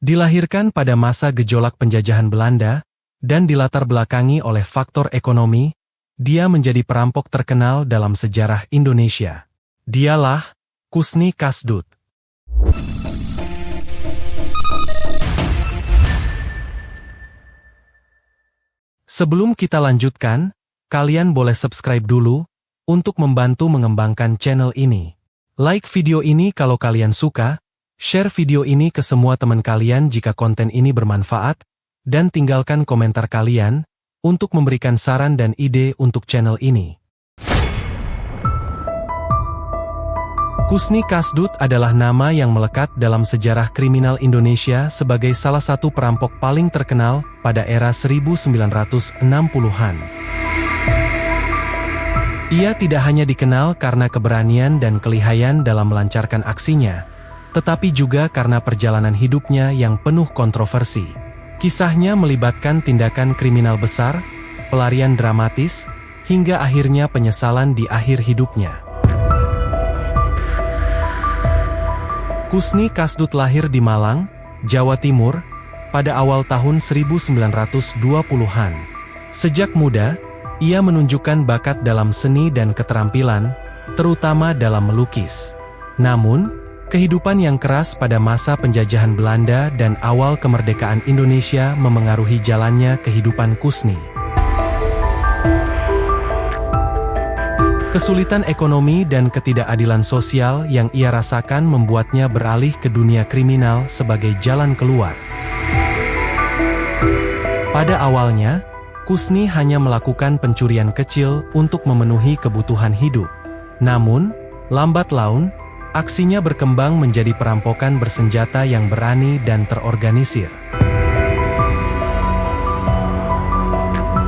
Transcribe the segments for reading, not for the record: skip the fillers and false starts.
Dilahirkan pada masa gejolak penjajahan Belanda, dan dilatar belakangi oleh faktor ekonomi, dia menjadi perampok terkenal dalam sejarah Indonesia. Dialah Kusni Kasdut. Sebelum kita lanjutkan, kalian boleh subscribe dulu, untuk membantu mengembangkan channel ini. Like video ini kalau kalian suka, share video ini ke semua teman kalian jika konten ini bermanfaat, dan tinggalkan komentar kalian, untuk memberikan saran dan ide untuk channel ini. Kusni Kasdut adalah nama yang melekat dalam sejarah kriminal Indonesia sebagai salah satu perampok paling terkenal pada era 1960-an. Ia tidak hanya dikenal karena keberanian dan kelihayan dalam melancarkan aksinya, tetapi juga karena perjalanan hidupnya yang penuh kontroversi. Kisahnya melibatkan tindakan kriminal besar, pelarian dramatis, hingga akhirnya penyesalan di akhir hidupnya. Kusni Kasdut lahir di Malang, Jawa Timur, pada awal tahun 1920-an. Sejak muda, ia menunjukkan bakat dalam seni dan keterampilan, terutama dalam melukis. Namun, kehidupan yang keras pada masa penjajahan Belanda dan awal kemerdekaan Indonesia memengaruhi jalannya kehidupan Kusni. Kesulitan ekonomi dan ketidakadilan sosial yang ia rasakan membuatnya beralih ke dunia kriminal sebagai jalan keluar. Pada awalnya, Kusni hanya melakukan pencurian kecil untuk memenuhi kebutuhan hidup. Namun, lambat laun, aksinya berkembang menjadi perampokan bersenjata yang berani dan terorganisir.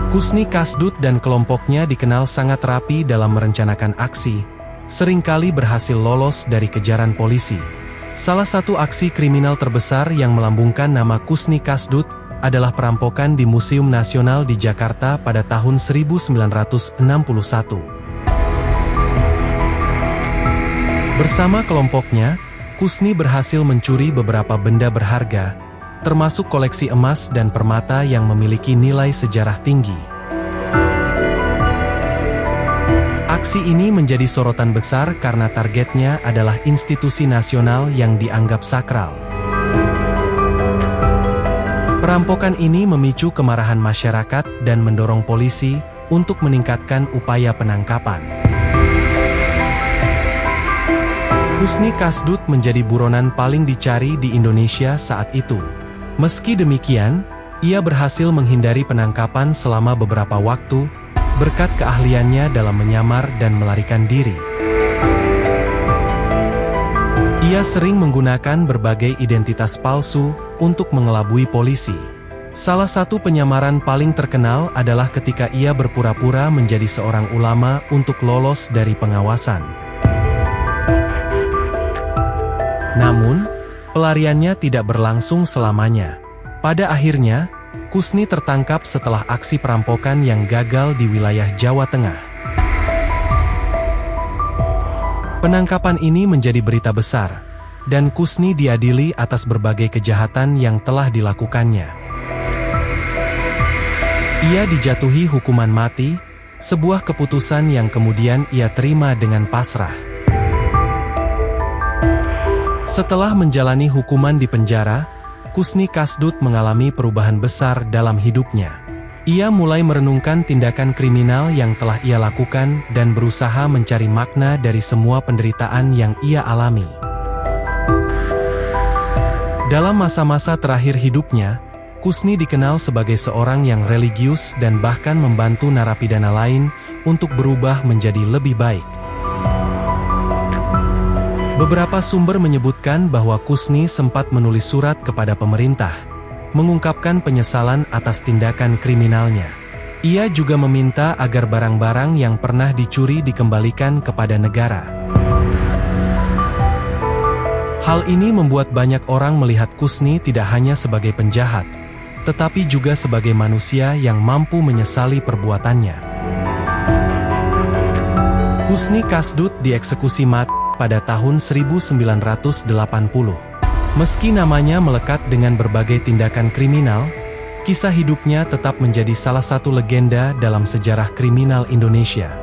Kusni Kasdut dan kelompoknya dikenal sangat rapi dalam merencanakan aksi, seringkali berhasil lolos dari kejaran polisi. Salah satu aksi kriminal terbesar yang melambungkan nama Kusni Kasdut adalah perampokan di Museum Nasional di Jakarta pada tahun 1961. Bersama kelompoknya, Kusni berhasil mencuri beberapa benda berharga, termasuk koleksi emas dan permata yang memiliki nilai sejarah tinggi. Aksi ini menjadi sorotan besar karena targetnya adalah institusi nasional yang dianggap sakral. Perampokan ini memicu kemarahan masyarakat dan mendorong polisi untuk meningkatkan upaya penangkapan. Kusni Kasdut menjadi buronan paling dicari di Indonesia saat itu. Meski demikian, ia berhasil menghindari penangkapan selama beberapa waktu, berkat keahliannya dalam menyamar dan melarikan diri. Ia sering menggunakan berbagai identitas palsu untuk mengelabui polisi. Salah satu penyamaran paling terkenal adalah ketika ia berpura-pura menjadi seorang ulama untuk lolos dari pengawasan. Namun, pelariannya tidak berlangsung selamanya. Pada akhirnya, Kusni tertangkap setelah aksi perampokan yang gagal di wilayah Jawa Tengah. Penangkapan ini menjadi berita besar, dan Kusni diadili atas berbagai kejahatan yang telah dilakukannya. Ia dijatuhi hukuman mati, sebuah keputusan yang kemudian ia terima dengan pasrah. Setelah menjalani hukuman di penjara, Kusni Kasdut mengalami perubahan besar dalam hidupnya. Ia mulai merenungkan tindakan kriminal yang telah ia lakukan dan berusaha mencari makna dari semua penderitaan yang ia alami. Dalam masa-masa terakhir hidupnya, Kusni dikenal sebagai seorang yang religius dan bahkan membantu narapidana lain untuk berubah menjadi lebih baik. Beberapa sumber menyebutkan bahwa Kusni sempat menulis surat kepada pemerintah, mengungkapkan penyesalan atas tindakan kriminalnya. Ia juga meminta agar barang-barang yang pernah dicuri dikembalikan kepada negara. Hal ini membuat banyak orang melihat Kusni tidak hanya sebagai penjahat, tetapi juga sebagai manusia yang mampu menyesali perbuatannya. Kusni Kasdut dieksekusi mati pada tahun 1980. Meski namanya melekat dengan berbagai tindakan kriminal, kisah hidupnya tetap menjadi salah satu legenda dalam sejarah kriminal Indonesia.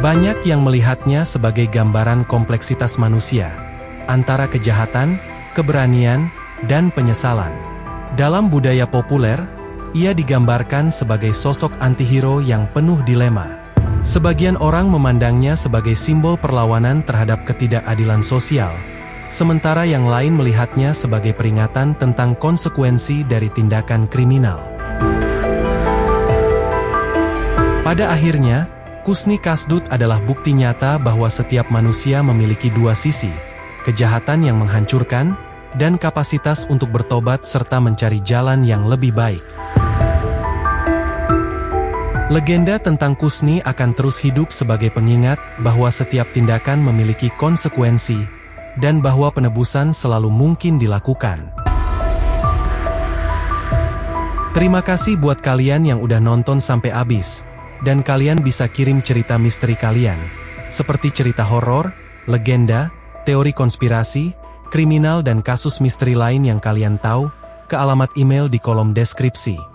Banyak yang melihatnya sebagai gambaran kompleksitas manusia, antara kejahatan, keberanian, dan penyesalan. Dalam budaya populer, ia digambarkan sebagai sosok antihero yang penuh dilema. Sebagian orang memandangnya sebagai simbol perlawanan terhadap ketidakadilan sosial, sementara yang lain melihatnya sebagai peringatan tentang konsekuensi dari tindakan kriminal. Pada akhirnya, Kusni Kasdut adalah bukti nyata bahwa setiap manusia memiliki dua sisi, kejahatan yang menghancurkan, dan kapasitas untuk bertobat serta mencari jalan yang lebih baik. Legenda tentang Kusni akan terus hidup sebagai pengingat bahwa setiap tindakan memiliki konsekuensi, dan bahwa penebusan selalu mungkin dilakukan. Terima kasih buat kalian yang udah nonton sampai habis. Dan kalian bisa kirim cerita misteri kalian, seperti cerita horor, legenda, teori konspirasi, kriminal dan kasus misteri lain yang kalian tahu, ke alamat email di kolom deskripsi.